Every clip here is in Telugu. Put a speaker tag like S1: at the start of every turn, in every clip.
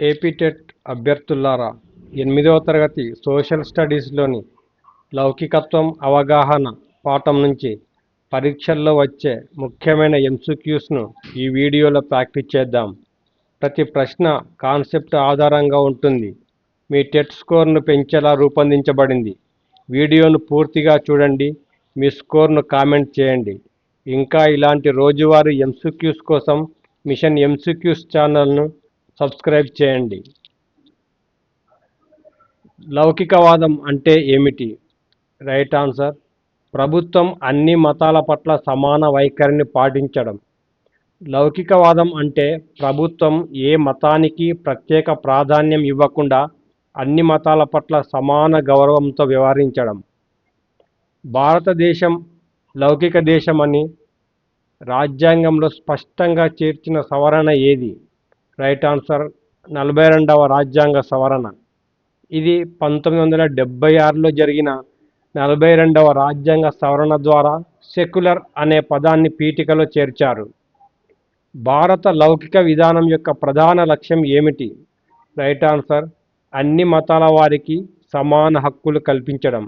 S1: ఏపీటెట్ అభ్యర్థులారా, 8వ తరగతి సోషల్ స్టడీస్లోని లౌకికత్వం అవగాహన పాఠం నుంచి పరీక్షల్లో వచ్చే ముఖ్యమైన ఎంసీక్యూస్ను ఈ వీడియోలో ప్రాక్టీస్ చేద్దాం. ప్రతి ప్రశ్న కాన్సెప్ట్ ఆధారంగా ఉంటుంది. మీ టెట్ స్కోర్ను పెంచేలా రూపొందించబడింది. వీడియోను పూర్తిగా చూడండి. మీ స్కోర్ను కామెంట్ చేయండి. ఇంకా ఇలాంటి రోజువారీ ఎంసీక్యూస్ కోసం మిషన్ ఎంసీక్యూస్ ఛానల్ను సబ్స్క్రైబ్ చేయండి. లౌకికవాదం అంటే ఏమిటి? రైట్ ఆన్సర్: ప్రభుత్వం అన్ని మతాల పట్ల సమాన వైఖరిని పాటించడం. లౌకికవాదం అంటే ప్రభుత్వం ఏ మతానికి ప్రత్యేక ప్రాధాన్యం ఇవ్వకుండా అన్ని మతాల పట్ల సమాన గౌరవంతో వ్యవహరించడం. భారతదేశం లౌకిక దేశమని రాజ్యాంగంలో స్పష్టంగా చేర్చిన సవరణ ఏది? రైట్ ఆన్సర్: 42వ రాజ్యాంగ సవరణ. ఇది 1976లో జరిగిన 42వ రాజ్యాంగ సవరణ ద్వారా సెక్యులర్ అనే పదాన్ని పీఠికలో చేర్చారు. భారత లౌకిక విధానం యొక్క ప్రధాన లక్ష్యం ఏమిటి? రైట్ ఆన్సర్: అన్ని మతాల వారికి సమాన హక్కులు కల్పించడం.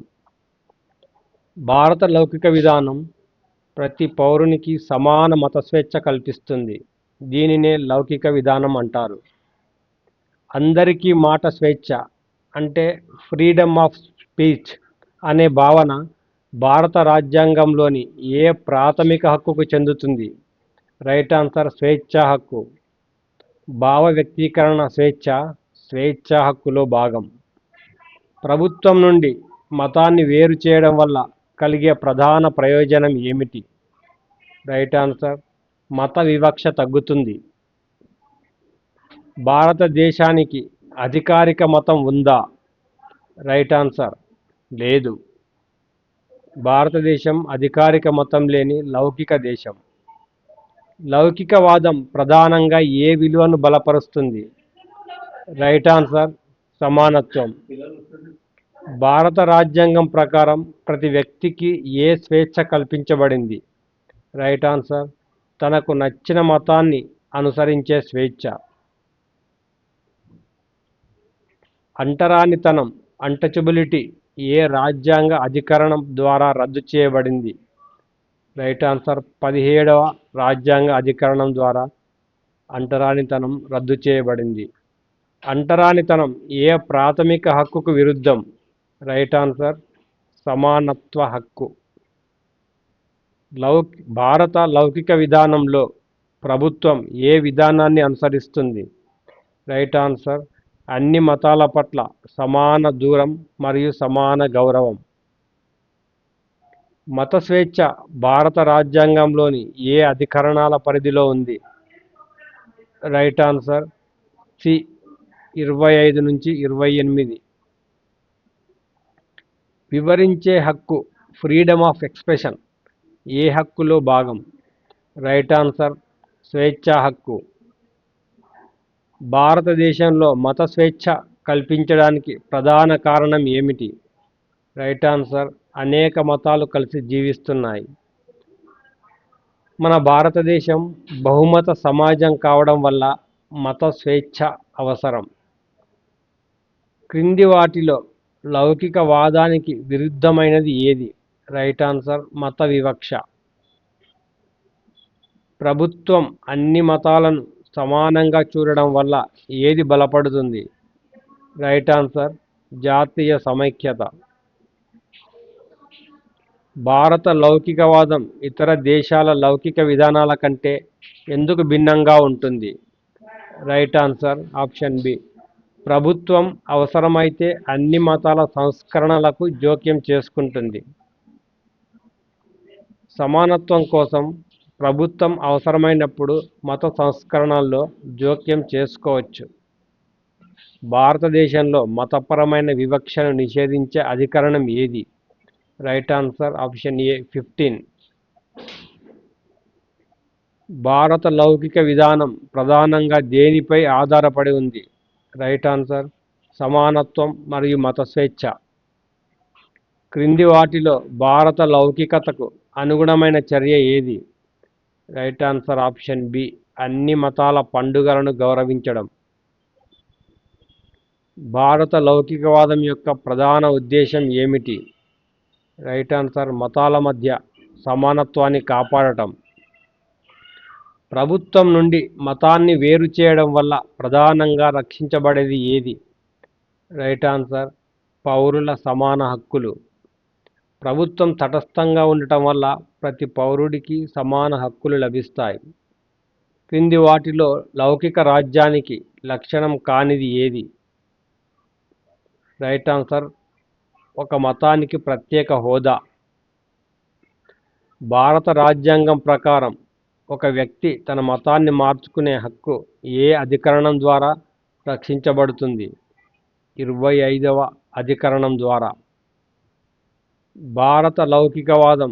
S1: భారత లౌకిక విధానం ప్రతి పౌరునికి సమాన మత స్వేచ్ఛ కల్పిస్తుంది. దీనినే లౌకిక విధానం అంటారు. అందరికీ మాట స్వేచ్ఛ అంటే ఫ్రీడమ్ ఆఫ్ స్పీచ్ అనే భావన భారత రాజ్యాంగంలోని ఏ ప్రాథమిక హక్కుకు చెందుతుంది? రైట్ ఆన్సర్: స్వేచ్ఛా హక్కు. భావ వ్యక్తీకరణ స్వేచ్ఛ స్వేచ్ఛా హక్కులో భాగం. ప్రభుత్వం నుండి మతాన్ని వేరు చేయడం వల్ల కలిగే ప్రధాన ప్రయోజనం ఏమిటి? రైట్ ఆన్సర్: మత వివక్ష తగ్గుతుంది. భారతదేశానికి అధికారిక మతం ఉందా? రైట్ ఆన్సర్: లేదు. భారతదేశం అధికారిక మతం లేని లౌకిక దేశం. లౌకికవాదం ప్రధానంగా ఏ విలువను బలపరుస్తుంది? రైట్ ఆన్సర్: సమానత్వం. భారత రాజ్యాంగం ప్రకారం ప్రతి వ్యక్తికి ఏ స్వేచ్ఛ కల్పించబడింది? రైట్ ఆన్సర్: తనకు నచ్చిన మతాన్ని అనుసరించే స్వేచ్ఛ. అంటరానితనం అన్టచబిలిటీ ఏ రాజ్యాంగ అధికరణం ద్వారా రద్దు చేయబడింది? రైట్ ఆన్సర్: 17వ రాజ్యాంగ అధికరణం ద్వారా అంటరానితనం రద్దు చేయబడింది. అంటరానితనం ఏ ప్రాథమిక హక్కుకు విరుద్ధం? రైట్ ఆన్సర్: సమానత్వ హక్కు. భారత లౌకిక విధానంలో ప్రభుత్వం ఏ విధానాన్ని అనుసరిస్తుంది? రైట్ ఆన్సర్: అన్ని మతాల పట్ల సమాన దూరం మరియు సమాన గౌరవం. మత స్వేచ్ఛ భారత రాజ్యాంగంలోని ఏ అధికరణాల పరిధిలో ఉంది? రైట్ ఆన్సర్: సి 25 నుంచి 28. వివరించే హక్కు ఫ్రీడమ్ ఆఫ్ ఎక్స్ప్రెషన్ ఏ హక్కులో భాగం? రైట్ ఆన్సర్: స్వేచ్ఛా హక్కు. భారతదేశంలో మత స్వేచ్ఛ కల్పించడానికి ప్రధాన కారణం ఏమిటి? రైట్ ఆన్సర్: అనేక మతాలు కలిసి జీవిస్తున్నాయి. మన భారతదేశం బహుమత సమాజం కావడం వల్ల మత స్వేచ్ఛ అవసరం. క్రింది వాటిలో లౌకికవాదానికి విరుద్ధమైనది ఏది? రైట్ ఆన్సర్: మత వివక్ష. ప్రభుత్వం అన్ని మతాలను సమానంగా చూడడం వల్ల ఏది బలపడుతుంది? రైట్ ఆన్సర్: జాతీయ సమైక్యత. భారత లౌకికవాదం ఇతర దేశాల లౌకిక విధానాల కంటే ఎందుకు భిన్నంగా ఉంటుంది? Right answer: option B. ప్రభుత్వం అవసరమైతే అన్ని మతాల సంస్కరణలకు జోక్యం చేసుకుంటుంది. సమానత్వం కోసం ప్రభుత్వం అవసరమైనప్పుడు మత సంస్కరణల్లో జోక్యం చేసుకోవచ్చు. భారతదేశంలో మతపరమైన వివక్షను నిషేధించే అధికరణం ఏది? Right answer: option A 15. భారత లౌకిక విధానం ప్రధానంగా దేనిపై ఆధారపడి ఉంది? రైట్ ఆన్సర్: సమానత్వం మరియు మత స్వేచ్ఛ. క్రింది వాటిలో భారత లౌకికతకు అనుగుణమైన చర్య ఏది? Right answer: option B. అన్ని మతాల పండుగలను గౌరవించడం. భారత లౌకికవాదం యొక్క ప్రధాన ఉద్దేశం ఏమిటి? రైట్ ఆన్సర్ మతాల మధ్య సమానత్వాన్ని కాపాడటం. ప్రభుత్వం నుండి మతాన్ని వేరు చేయడం వల్ల ప్రధానంగా రక్షించబడేది ఏది? రైట్ ఆన్సర్ పౌరుల సమాన హక్కులు. ప్రభుత్వం తటస్థంగా ఉండటం వల్ల ప్రతి పౌరుడికి సమాన హక్కులు లభిస్తాయి. క్రింది వాటిలో లౌకిక రాజ్యానికి లక్షణం కానిది ఏది? రైట్ ఆన్సర్ ఒక మతానికి ప్రత్యేక హోదా. భారత రాజ్యాంగం ప్రకారం ఒక వ్యక్తి తన మతాన్ని మార్చుకునే హక్కు ఏ అధికరణం ద్వారా రక్షించబడుతుంది? 25వ అధికరణం ద్వారా. భారత లౌకికవాదం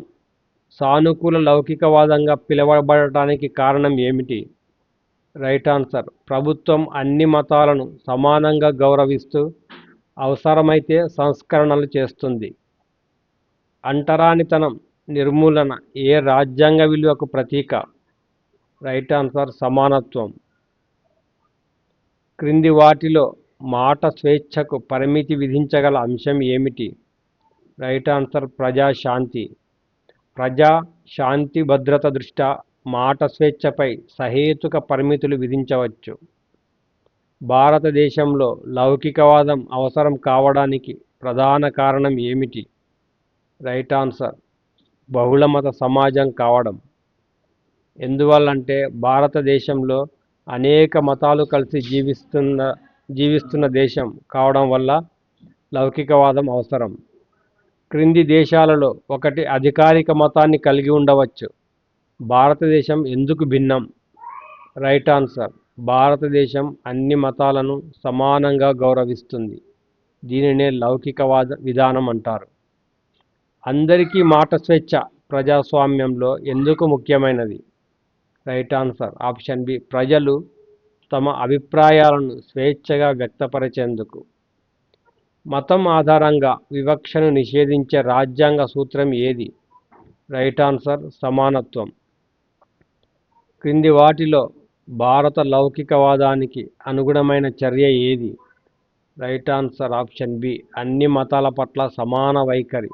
S1: సానుకూల లౌకికవాదంగా పిలువబడటానికి కారణం ఏమిటి? రైట్ ఆన్సర్ ప్రభుత్వం అన్ని మతాలను సమానంగా గౌరవిస్తూ అవసరమైతే సంస్కరణలు చేస్తుంది. అంటరానితనం నిర్మూలన ఏ రాజ్యాంగ విలువకు ప్రతీక? రైట్ ఆన్సర్ సమానత్వం. క్రింది వాటిలో మాట స్వేచ్ఛకు పరిమితి విధించగల అంశం ఏమిటి? రైట్ ఆన్సర్ ప్రజాశాంతి. ప్రజా శాంతి భద్రత దృష్ట్యా మాట స్వేచ్ఛపై సహేతుక పరిమితులు విధించవచ్చు. భారతదేశంలో లౌకికవాదం అవసరం కావడానికి ప్రధాన కారణం ఏమిటి? రైట్ ఆన్సర్ బహుళమత సమాజం కావడం. ఎందువల్లంటే భారతదేశంలో అనేక మతాలు కలిసి జీవిస్తున్న దేశం కావడం వల్ల లౌకికవాదం అవసరం. క్రింది దేశాలలో ఒకటి అధికారిక మతాన్ని కలిగి ఉండవచ్చు. భారతదేశం ఎందుకు భిన్నం? రైట్ ఆన్సర్ భారతదేశం అన్ని మతాలను సమానంగా గౌరవిస్తుంది. దీనినే లౌకికవాద విధానం అంటారు. అందరికీ మాట స్వేచ్ఛ ప్రజాస్వామ్యంలో ఎందుకు ముఖ్యమైనది? రైట్ ఆన్సర్ ఆప్షన్ బి ప్రజలు తమ అభిప్రాయాలను స్వేచ్ఛగా వ్యక్తపరిచేందుకు. మతం ఆధారంగా వివక్షను నిషేధించే రాజ్యాంగ సూత్రం ఏది? రైట్ ఆన్సర్ సమానత్వం. క్రింది వాటిలో భారత లౌకికవాదానికి అనుగుణమైన చర్య ఏది? రైట్ ఆన్సర్ ఆప్షన్ బి అన్ని మతాల పట్ల సమాన వైఖరి.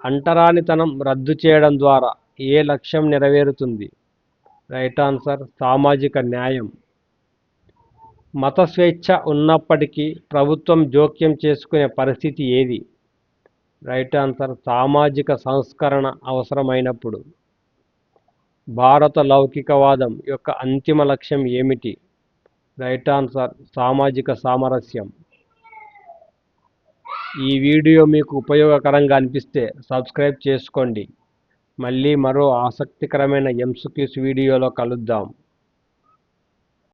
S1: అంటరానితనం రద్దు చేయడం ద్వారా ఏ లక్ష్యం నెరవేరుతుంది? రైట్ ఆన్సర్ సామాజిక న్యాయం. మత స్వేచ్ఛ ఉన్నప్పటికీ ప్రభుత్వం జోక్యం చేసుకునే పరిస్థితి ఏది? రైట్ ఆన్సర్ సామాజిక సంస్కరణ అవసరమైనప్పుడు. భారత లౌకికవాదం యొక్క అంతిమ లక్ష్యం ఏమిటి? రైట్ ఆన్సర్ సామాజిక సామరస్యం. ఈ వీడియో మీకు ఉపయోగకరంగా అనిపిస్తే సబ్స్క్రైబ్ చేసుకోండి. మళ్ళీ మరో ఆసక్తికరమైన ఎంసీక్యూస్ వీడియోలో కలుద్దాం.